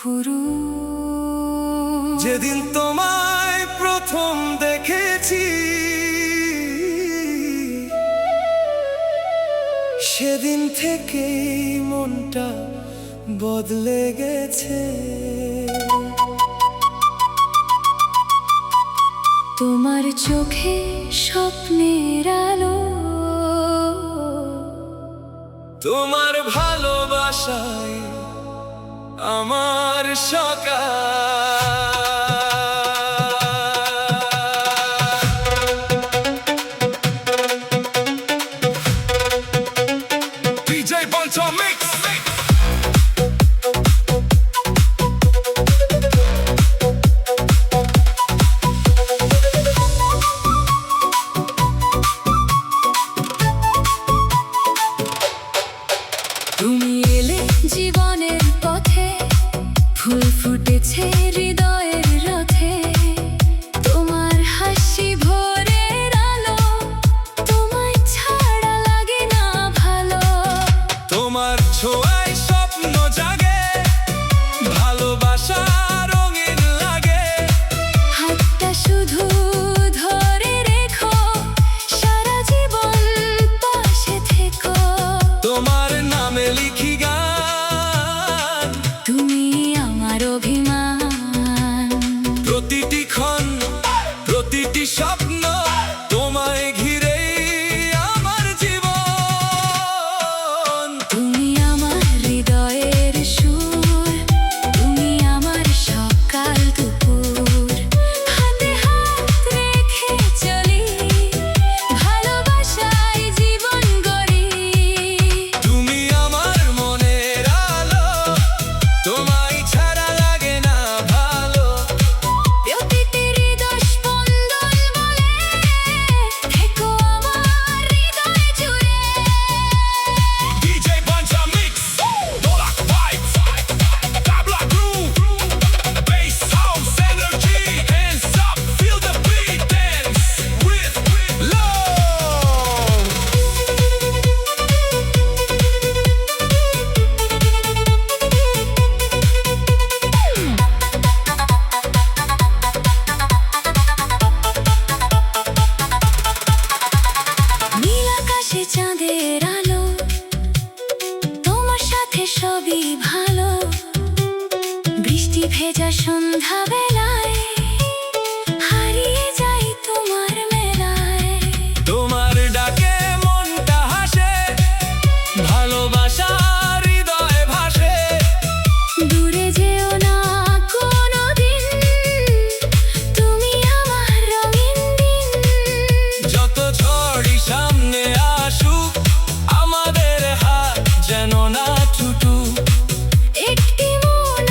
পুরুষ। যেদিন তোমায় প্রথম দেখেছি সেদিন থেকেই মনটা বদলে গেছে। তোমার চোখে স্বপ্নের আলো, তোমার ভালোবাসায় আমার সকাল। DJ Bonzo Mix. তুমি এলে জীবনের পথে, ফুল ফুটেছে হৃদয়ের রথে। তোমার হাসি ভোরের আলো, তোমায় ছাড়া লাগে না ভালো। তোমার ছোঁয়ায় স্বপ্ন জাগে, ভালোবাসা রঙিন লাগে। হাতটা শুধু ধরে রেখো, সারা জীবন পাশে থেকো। তোমার নামে লিখি গান, তুমি আমার অভিমান। প্রতিটি ক্ষণ প্রতিটি স্বপ্ন তোমায় ঘিরেই আমার জীবন। তুমি আমার হৃদয়ের সুর, তুমি আমার সকাল দুপুর। হাতে হাত রেখে চলি, ভালোবাসায় জীবন গড়ি। তুমি আমার মনের আলো, তোমায় ছাড়া লাগে না ভালো। প্রতিটি হৃদয় স্পন্দন বলে, থেকো আমার হৃদয় জুড়ে। DJ Bonzo Mix, Dolak Vibes, Tabla Groove, Bass House Energy, hands up, feel the beat, dance with love. নীল আকাশে চাঁদের আলো, তোমার সাথে সবই ভালো। বৃষ্টি ভেজা সন্ধ্যা বেলায়, হারিয়ে যাই তোমার মেলায়। তোমার ডাকে মনটা হাসে, ভালোবাসা হৃদয়ে ভাসে। দূরে যেও না কোনোদিন, তুমি আমার রঙিন দিন। যত ঝড়ই সামনে আসুক, আমাদের হাত যেন না ছুটুক। একটি মন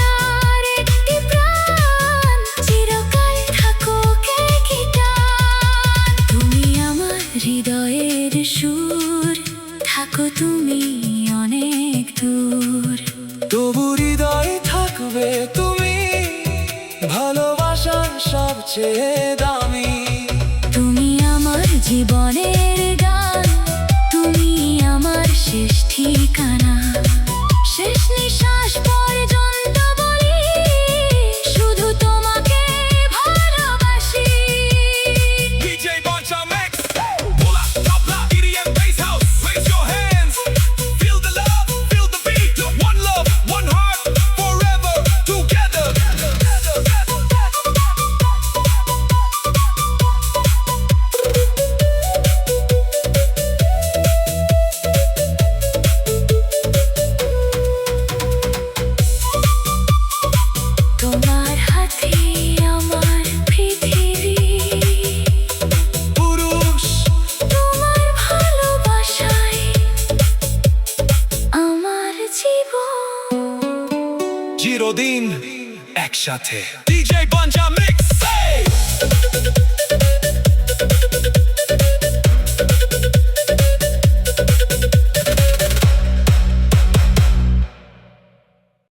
আর একটি প্রাণ, চিরকাল থাকুক একই টান। তুমি আমার হৃদয়ের সুর, থাকো তুমি অনেক দূর। তবু হৃদয়ে থাকবে তুমি, ভালোবাসার সবচেয়ে দামি। তুমি আমার জীবনের গান, তুমি আমার শেষ ঠিকানা। শেষ নিঃশ্বাস পর্যন্ত বলি, শুধু তোমাকে ভালোবাসি। DJ Bonzo Mix, Bola, Tabla, EDM, Bass House, raise your hands, feel the love, feel the beat. One love, one heart, forever together. তোমার হাতে আমার পৃথিবী, পুরুষ তোমার ভালোবাসায় আমার জীবন। চিরদিন একসাথে। DJ Bonzo Mix.